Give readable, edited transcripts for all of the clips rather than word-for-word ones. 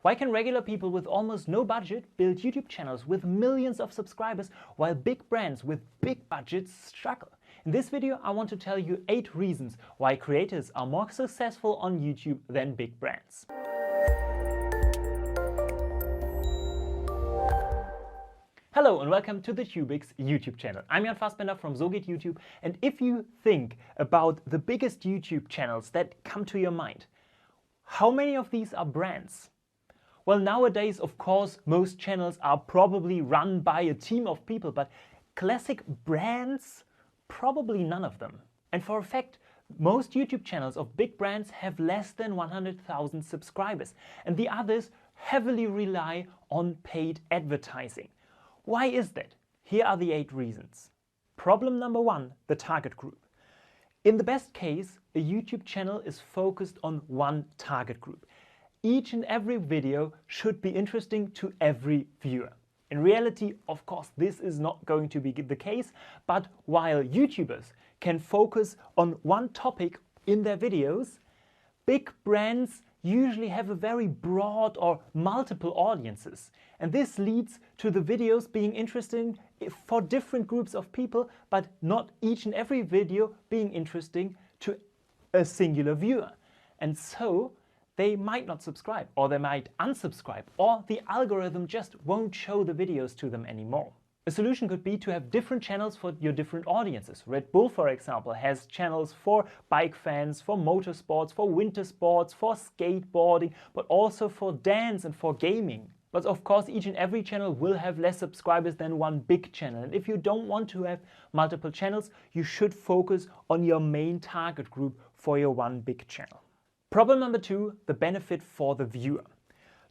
Why can regular people with almost no budget build YouTube channels with millions of subscribers while big brands with big budgets struggle? In this video, I want to tell you 8 reasons why creators are more successful on YouTube than big brands. Hello and welcome to the Tubix YouTube channel. I'm Jan Fassbender from So geht YouTube, and if you think about the biggest YouTube channels that come to your mind, how many of these are brands? Well, nowadays, of course, most channels are probably run by a team of people, but classic brands, probably none of them. And for a fact, most YouTube channels of big brands have less than 100,000 subscribers, and the others heavily rely on paid advertising. Why is that? Here are the 8 reasons. Problem number 1, the target group. In the best case, a YouTube channel is focused on one target group. Each and every video should be interesting to every viewer. In reality, of course, this is not going to be the case, but while YouTubers can focus on one topic in their videos, big brands usually have a very broad or multiple audiences. And this leads to the videos being interesting for different groups of people, but not each and every video being interesting to a singular viewer. And so they might not subscribe, or they might unsubscribe, or the algorithm just won't show the videos to them anymore. A solution could be to have different channels for your different audiences. Red Bull, for example, has channels for bike fans, for motorsports, for winter sports, for skateboarding, but also for dance and for gaming. But of course, each and every channel will have less subscribers than one big channel. And if you don't want to have multiple channels, you should focus on your main target group for your one big channel. Problem number 2, the benefit for the viewer.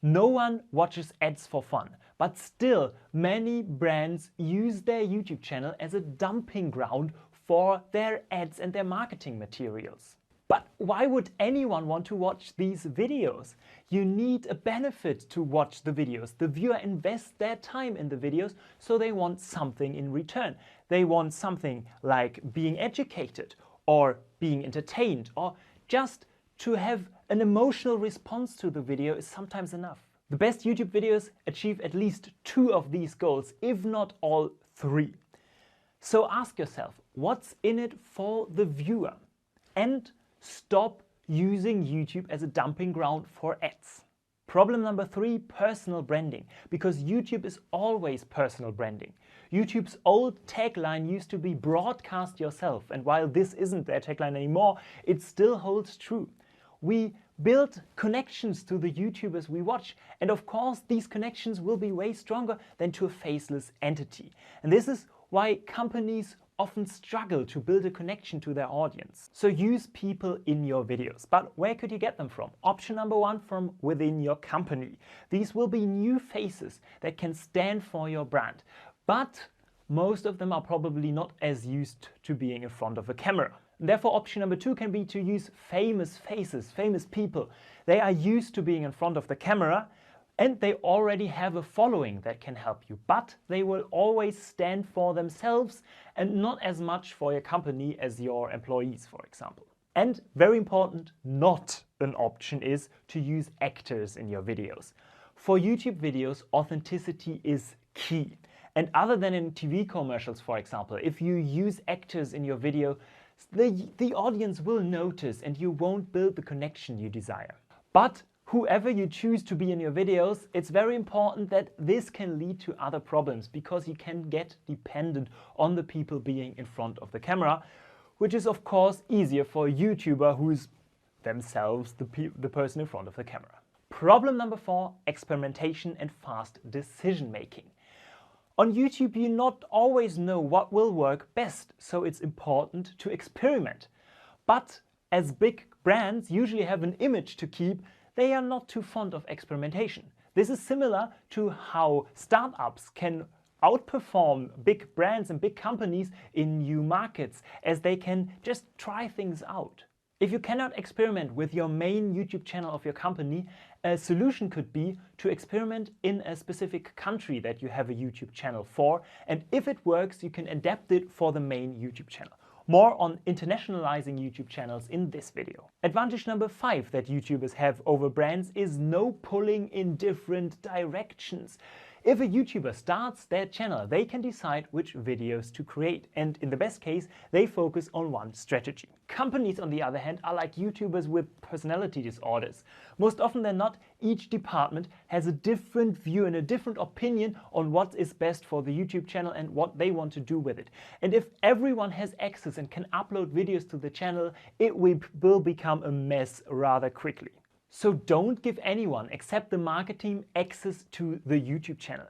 No one watches ads for fun, but still many brands use their YouTube channel as a dumping ground for their ads and their marketing materials. But why would anyone want to watch these videos? You need a benefit to watch the videos. The viewer invests their time in the videos, so they want something in return. They want something like being educated or being entertained, or just to have an emotional response to the video is sometimes enough. The best YouTube videos achieve at least 2 of these goals, if not all 3. So ask yourself, what's in it for the viewer? And stop using YouTube as a dumping ground for ads. Problem number 3, personal branding, because YouTube is always personal branding. YouTube's old tagline used to be broadcast yourself, and while this isn't their tagline anymore, it still holds true. We build connections to the YouTubers we watch, and of course these connections will be way stronger than to a faceless entity. And this is why companies often struggle to build a connection to their audience. So use people in your videos. But where could you get them from? Option number 1, from within your company. These will be new faces that can stand for your brand. But most of them are probably not as used to being in front of a camera. Therefore, option number 2 can be to use famous faces, famous people. They are used to being in front of the camera and they already have a following that can help you, but they will always stand for themselves and not as much for your company as your employees, for example. And very important, not an option is to use actors in your videos. For YouTube videos, authenticity is key. And other than in TV commercials, for example, if you use actors in your video, the audience will notice and you won't build the connection you desire. But whoever you choose to be in your videos, it's very important that this can lead to other problems, because you can get dependent on the people being in front of the camera, which is of course easier for a YouTuber who's themselves the person in front of the camera. Problem number 4, experimentation and fast decision making. On YouTube, you not always know what will work best, so it's important to experiment. But as big brands usually have an image to keep, they are not too fond of experimentation. This is similar to how startups can outperform big brands and big companies in new markets, as they can just try things out. If you cannot experiment with your main YouTube channel of your company, a solution could be to experiment in a specific country that you have a YouTube channel for, and if it works, you can adapt it for the main YouTube channel. More on internationalizing YouTube channels in this video. Advantage number 5 that YouTubers have over brands is no pulling in different directions. If a YouTuber starts their channel, they can decide which videos to create, and in the best case, they focus on one strategy. Companies, on the other hand, are like YouTubers with personality disorders. Most often than not, each department has a different view and a different opinion on what is best for the YouTube channel and what they want to do with it. And if everyone has access and can upload videos to the channel, it will become a mess rather quickly. So don't give anyone except the marketing access to the YouTube channel.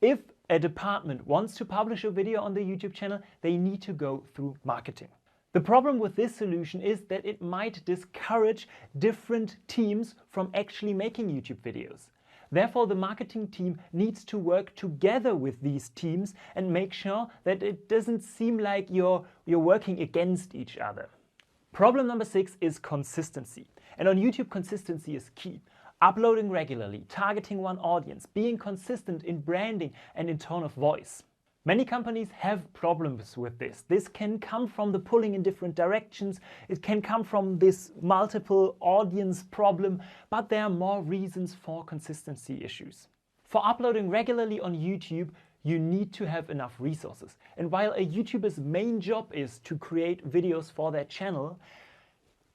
If a department wants to publish a video on the YouTube channel, they need to go through marketing. The problem with this solution is that it might discourage different teams from actually making YouTube videos. Therefore, the marketing team needs to work together with these teams and make sure that it doesn't seem like you're working against each other. Problem number 6 is consistency. And on YouTube, consistency is key. Uploading regularly, targeting one audience, being consistent in branding and in tone of voice. Many companies have problems with this. This can come from the pulling in different directions. It can come from this multiple audience problem, but there are more reasons for consistency issues. For uploading regularly on YouTube, you need to have enough resources. And while a YouTuber's main job is to create videos for their channel,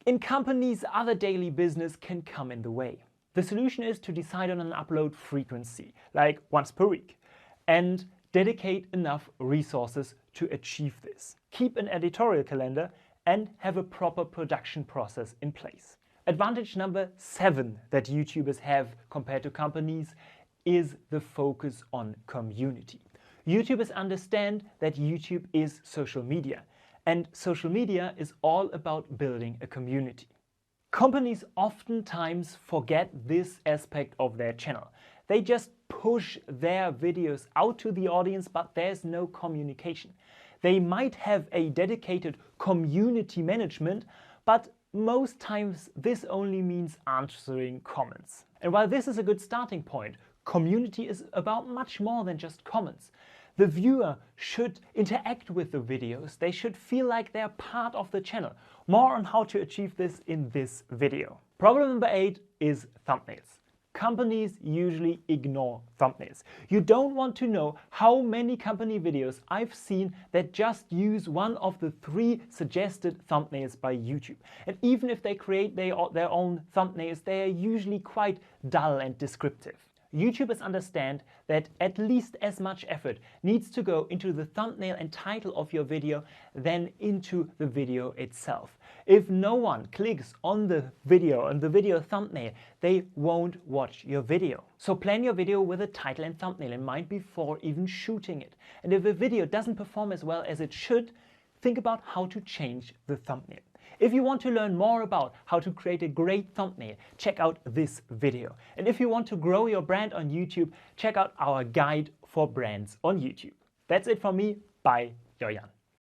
in companies, other daily business can come in the way. The solution is to decide on an upload frequency, like once per week, and dedicate enough resources to achieve this. Keep an editorial calendar and have a proper production process in place. Advantage number 7 that YouTubers have compared to companies is the focus on community. YouTubers understand that YouTube is social media, and social media is all about building a community. Companies oftentimes forget this aspect of their channel. They just push their videos out to the audience, but there's no communication. They might have a dedicated community management, but most times this only means answering comments. And while this is a good starting point, community is about much more than just comments. The viewer should interact with the videos. They should feel like they're part of the channel. More on how to achieve this in this video. Problem number 8 is thumbnails. Companies usually ignore thumbnails. You don't want to know how many company videos I've seen that just use one of the 3 suggested thumbnails by YouTube. And even if they create their own thumbnails, they are usually quite dull and descriptive. YouTubers understand that at least as much effort needs to go into the thumbnail and title of your video than into the video itself. If no one clicks on the video thumbnail, they won't watch your video. So plan your video with a title and thumbnail in mind before even shooting it. And if a video doesn't perform as well as it should, think about how to change the thumbnail. If you want to learn more about how to create a great thumbnail, check out this video. And if you want to grow your brand on YouTube, check out our guide for brands on YouTube. That's it from me. Bye, your Jan.